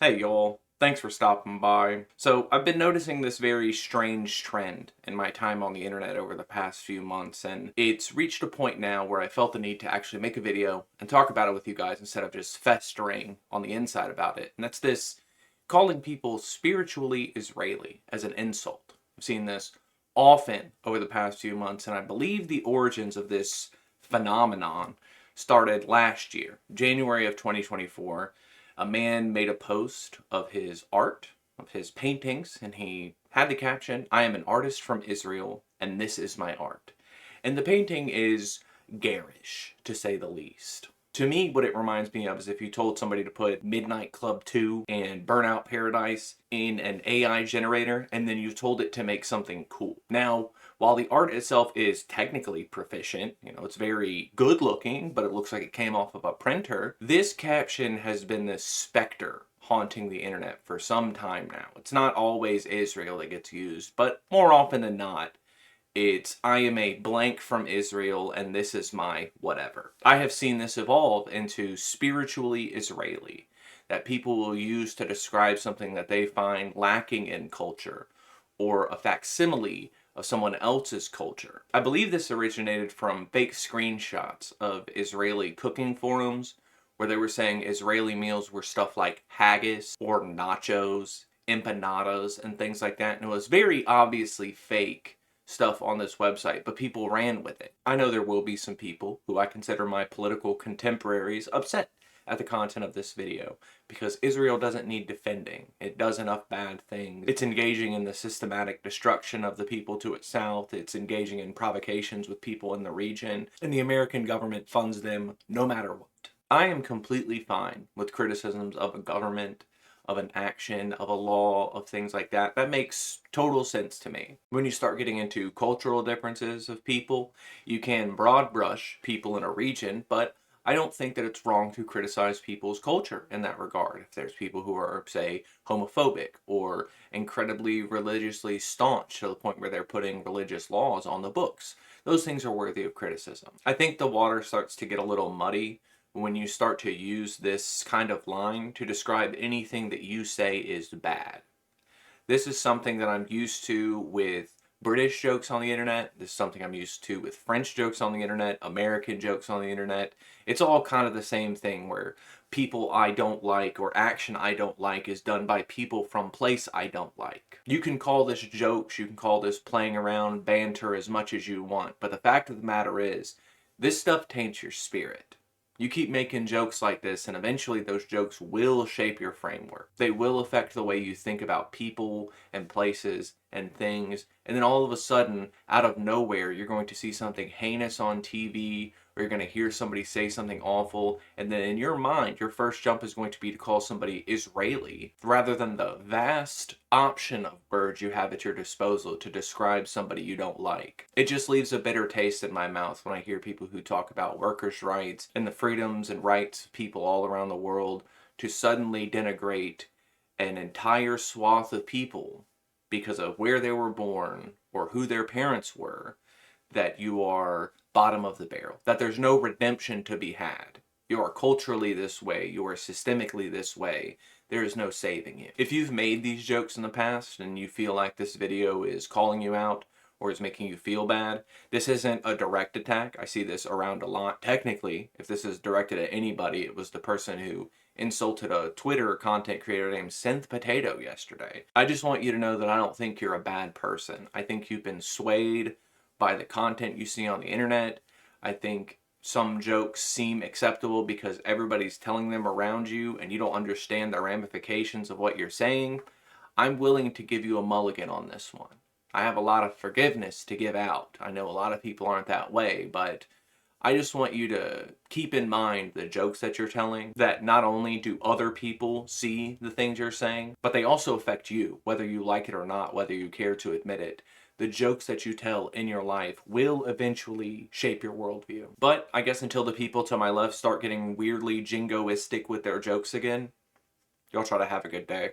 Hey y'all, thanks for stopping by. So, I've been noticing this very strange trend in my time on the internet over the past few months, and it's reached a point now where I felt the need to actually make a video and talk about it with you guys instead of just festering on the inside about it. And that's this calling people spiritually Israeli as an insult. I've seen this often over the past few months, and I believe the origins of this phenomenon started last year, January of 2024. A man made a post of his art, of his paintings, and he had the caption, "I am an artist from Israel, and this is my art." And the painting is garish, to say the least. To me, what it reminds me of is if you told somebody to put Midnight Club 2 and Burnout Paradise in an AI generator, and then you told it to make something cool. Now, while the art itself is technically proficient, it's very good looking, but it looks like it came off of a printer, this caption has been this specter haunting the internet for some time now. It's not always Israel that gets used, but more often than not, it's "I am a blank from Israel and this is my whatever." I have seen this evolve into spiritually Israeli, that people will use to describe something that they find lacking in culture or a facsimile of someone else's culture. I believe this originated from fake screenshots of Israeli cooking forums where they were saying Israeli meals were stuff like haggis or nachos, empanadas, and things like that. And it was very obviously fake stuff on this website, but people ran with it. I know there will be some people who I consider my political contemporaries upset at the content of this video because Israel doesn't need defending. It does enough bad things. It's engaging in the systematic destruction of the people to its south. It's engaging in provocations with people in the region, and the American government funds them no matter what. I am completely fine with criticisms of a government, of an action, of a law, of things like that. That makes total sense to me. When you start getting into cultural differences of people, you can broad brush people in a region, but I don't think that it's wrong to criticize people's culture in that regard. If there's people who are, say, homophobic or incredibly religiously staunch to the point where they're putting religious laws on the books, those things are worthy of criticism. I think the water starts to get a little muddy when you start to use this kind of line to describe anything that you say is bad. This is something that I'm used to with British jokes on the internet. This is something I'm used to with French jokes on the internet, American jokes on the internet. It's all kind of the same thing where people I don't like or action I don't like is done by people from place I don't like. You can call this jokes, you can call this playing around, banter as much as you want, but the fact of the matter is, this stuff taints your spirit. You keep making jokes like this, and eventually those jokes will shape your framework. They will affect the way you think about people and places and things, and then all of a sudden, out of nowhere, you're going to see something heinous on TV, or you're going to hear somebody say something awful, and then in your mind, your first jump is going to be to call somebody Israeli, rather than the vast option of words you have at your disposal to describe somebody you don't like. It just leaves a bitter taste in my mouth when I hear people who talk about workers' rights and the freedoms and rights of people all around the world to suddenly denigrate an entire swath of people because of where they were born or who their parents were, that you are bottom of the barrel, that there's no redemption to be had. You are culturally this way, you are systemically this way, there is no saving you. If you've made these jokes in the past and you feel like this video is calling you out or is making you feel bad, this isn't a direct attack. I see this around a lot. Technically, if this is directed at anybody, it was the person who insulted a Twitter content creator named Synth Potato yesterday. I just want you to know that I don't think you're a bad person. I think you've been swayed by the content you see on the internet. I think some jokes seem acceptable because everybody's telling them around you and you don't understand the ramifications of what you're saying. I'm willing to give you a mulligan on this one. I have a lot of forgiveness to give out. I know a lot of people aren't that way, but I just want you to keep in mind the jokes that you're telling, that not only do other people see the things you're saying, but they also affect you, whether you like it or not, whether you care to admit it. The jokes that you tell in your life will eventually shape your worldview. But I guess until the people to my left start getting weirdly jingoistic with their jokes again, y'all try to have a good day.